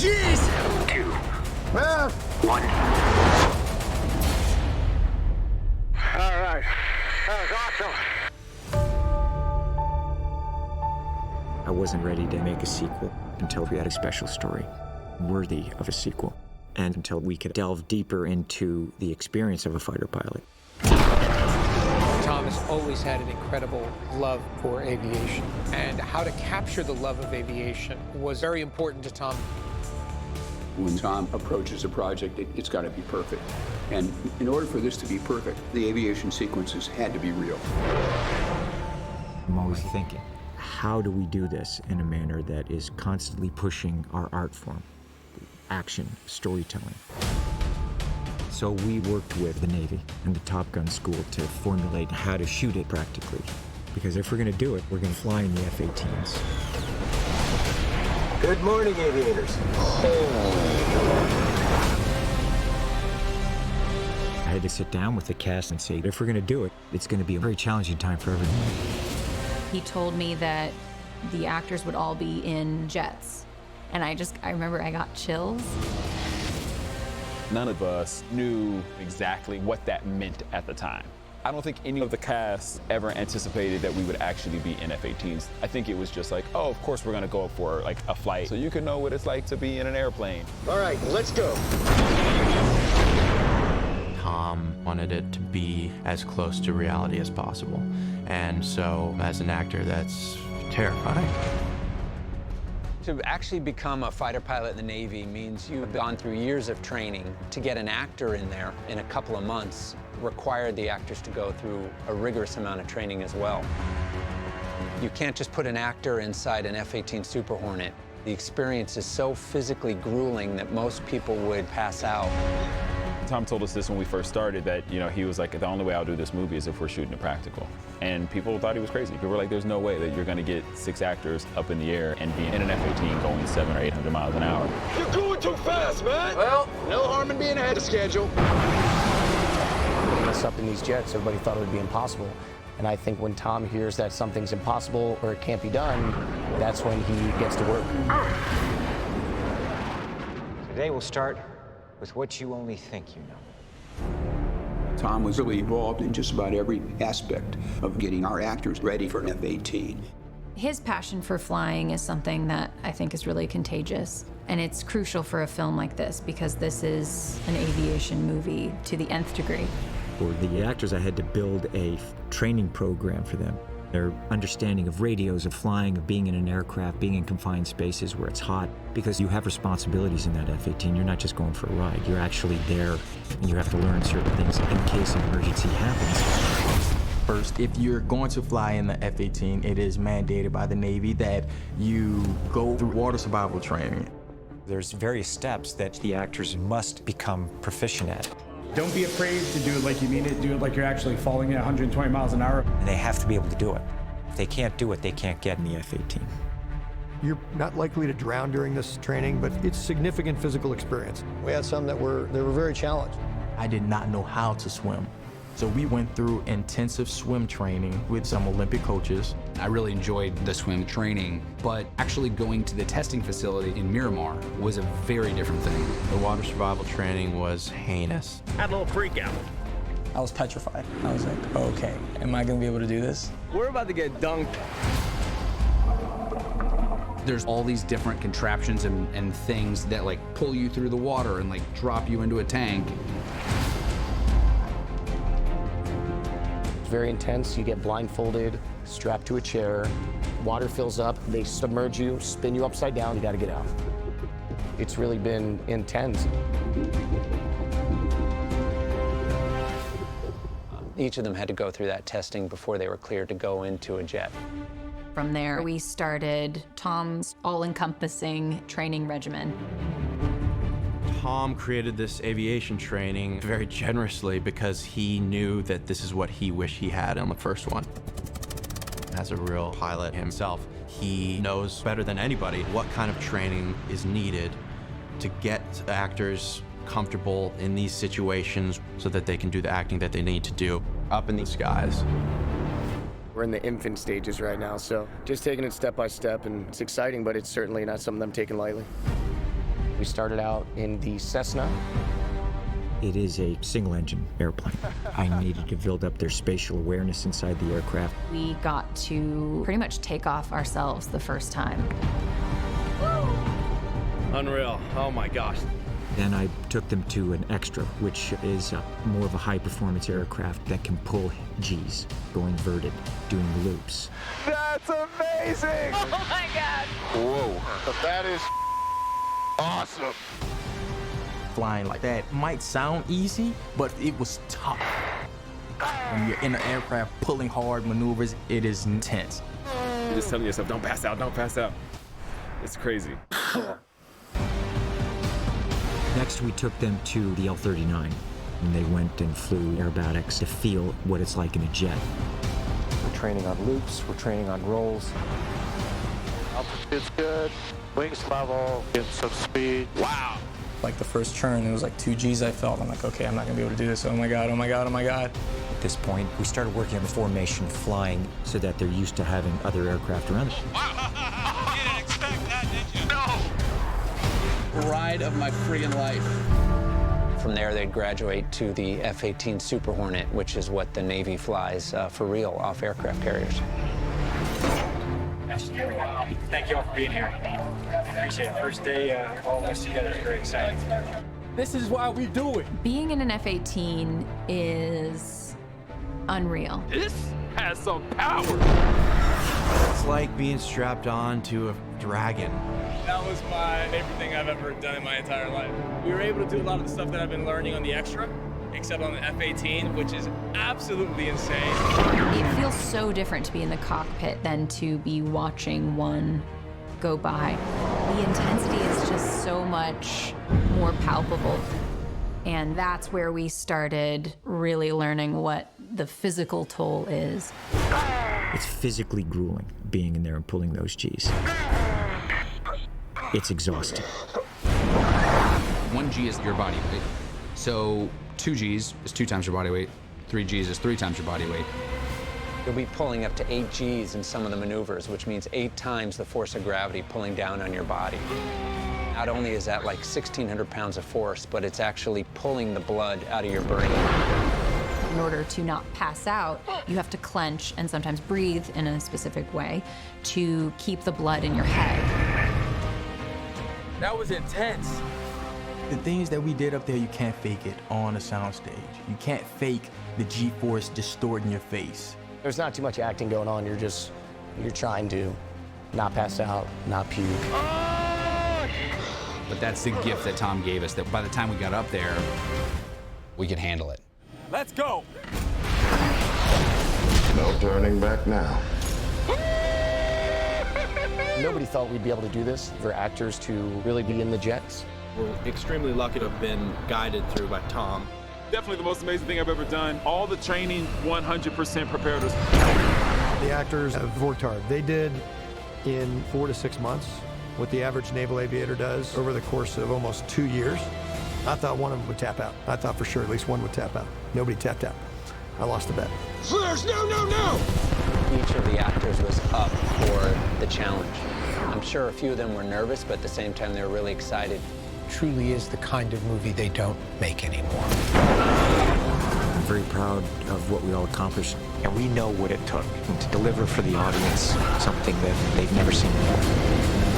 jeez! 2, Ah. 1. All right. That was awesome. I wasn't ready to make a sequel until we had a special story worthy of a sequel, and until we could delve deeper into the experience of a fighter pilot. Tom has always had an incredible love for aviation, and how to capture the love of aviation was very important to Tom. When Tom approaches a project, it's got to be perfect. And in order for this to be perfect, the aviation sequences had to be real. I'm always thinking, how do we do this in a manner that is constantly pushing our art form, action, storytelling? So we worked with the Navy and the Top Gun school to formulate how to shoot it practically. Because if we're going to do it, we're going to fly in the F-18s. Good morning, aviators. I had to sit down with the cast and say, if we're going to do it, it's going to be a very challenging time for everyone. He told me that the actors would all be in jets. And I remember I got chills. None of us knew exactly what that meant at the time. I don't think any of the cast ever anticipated that we would actually be in F-18s. I think it was just like, oh, of course we're gonna go for like a flight, so you can know what it's like to be in an airplane. All right, let's go. Tom wanted it to be as close to reality as possible. And so, as an actor, that's terrifying. To actually become a fighter pilot in the Navy means you've gone through years of training. To get an actor in there in a couple of months required the actors to go through a rigorous amount of training as well. You can't just put an actor inside an F-18 Super Hornet. The experience is so physically grueling that most people would pass out. Tom told us this when we first started, that, you know, he was like, the only way I'll do this movie is if we're shooting it practical. And people thought he was crazy. People were like, there's no way that you're gonna get 6 actors up in the air and be in an F-18 going 700 or 800 miles an hour. You're going too fast, man. Well, no harm in being ahead of schedule. Us up in these jets, everybody thought it would be impossible. And I think when Tom hears that something's impossible or it can't be done, that's when he gets to work. Today we'll start with what you only think you know. Tom was really involved in just about every aspect of getting our actors ready for an F-18. His passion for flying is something that I think is really contagious. And it's crucial for a film like this because this is an aviation movie to the nth degree. For the actors, I had to build a training program for them. Their understanding of radios, of flying, of being in an aircraft, being in confined spaces where it's hot, because you have responsibilities in that F-18. You're not just going for a ride. You're actually there, and you have to learn certain things in case an emergency happens. First, if you're going to fly in the F-18, it is mandated by the Navy that you go through water survival training. There's various steps that the actors must become proficient at. Don't be afraid to do it like you mean it. Do it like you're actually falling at 120 miles an hour. And they have to be able to do it. If they can't do it, they can't get in the F-18. You're not likely to drown during this training, but it's significant physical experience. We had some that were very challenged. I did not know how to swim. So we went through intensive swim training with some Olympic coaches. I really enjoyed the swim training, but actually going to the testing facility in Miramar was a very different thing. The water survival training was heinous. Had a little freak out. I was petrified. I was like, okay, am I gonna be able to do this? We're about to get dunked. There's all these different contraptions and things that like pull you through the water and like drop you into a tank. Very intense. You get blindfolded, strapped to a chair, water fills up, they submerge you, spin you upside down, you gotta get out. It's really been intense. Each of them had to go through that testing before they were cleared to go into a jet. From there, we started Tom's all-encompassing training regimen. Tom created this aviation training very generously because he knew that this is what he wished he had on the first one. As a real pilot himself, he knows better than anybody what kind of training is needed to get actors comfortable in these situations so that they can do the acting that they need to do up in the skies. We're in the infant stages right now, so just taking it step by step, and it's exciting, but it's certainly not something I'm taking lightly. We started out in the Cessna. It is a single-engine airplane. I needed to build up their spatial awareness inside the aircraft. We got to pretty much take off ourselves the first time. Unreal. Oh my gosh. Then I took them to an extra, which is more of a high-performance aircraft that can pull Gs, go inverted, doing loops. That's amazing! Oh my God! Whoa. That is awesome. Flying like that might sound easy, but it was tough. When you're in an aircraft pulling hard maneuvers, it is intense. You're just telling yourself, don't pass out, don't pass out. It's crazy. Next, we took them to the L-39, and they went and flew aerobatics to feel what it's like in a jet. We're training on loops, we're training on rolls. Altitude's good, wings level, get some speed. Wow. Like the first turn, it was like 2 Gs I felt. I'm like, okay, I'm not gonna be able to do this. Oh my God, oh my God, oh my God. At this point, we started working on the formation, flying. So that they're used to having other aircraft around them. You didn't expect that, did you? No! Ride of my friggin' life. From there, they'd graduate to the F-18 Super Hornet, which is what the Navy flies for real off aircraft carriers. Thank you all for being here. Appreciate it. First day, all of us together is very exciting. This is why we do it. Being in an F-18 is unreal. This has some power. It's like being strapped on to a dragon. That was my favorite thing I've ever done in my entire life. We were able to do a lot of the stuff that I've been learning on the extra, except on the F-18, which is absolutely insane. It feels so different to be in the cockpit than to be watching one go by. The intensity is just so much more palpable. And that's where we started really learning what the physical toll is. It's physically grueling being in there and pulling those Gs. It's exhausting. 1 G is your body weight. So 2 Gs is 2 times your body weight. 3 Gs is 3 times your body weight. You'll be pulling up to 8 Gs in some of the maneuvers, which means 8 times the force of gravity pulling down on your body. Not only is that like 1,600 pounds of force, but it's actually pulling the blood out of your brain. In order to not pass out, you have to clench and sometimes breathe in a specific way to keep the blood in your head. That was intense. The things that we did up there, you can't fake it on a soundstage. You can't fake the G-force distorting your face. There's not too much acting going on. You're trying to not pass out, not puke. But that's the gift that Tom gave us, that by the time we got up there, we could handle it. Let's go. No turning back now. Nobody thought we'd be able to do this, for actors to really be in the jets. We're extremely lucky to have been guided through by Tom. Definitely the most amazing thing I've ever done. All the training 100% prepared us. The actors have worked hard. They did in 4 to 6 months what the average naval aviator does over the course of almost 2 years. I thought one of them would tap out. I thought for sure at least one would tap out. Nobody tapped out. I lost the bet. Flares, no, no, no! Each of the actors was up for the challenge. I'm sure a few of them were nervous, but at the same time, they were really excited. Truly is the kind of movie they don't make anymore. I'm very proud of what we all accomplished. And we know what it took to deliver for the audience something that they've never seen before.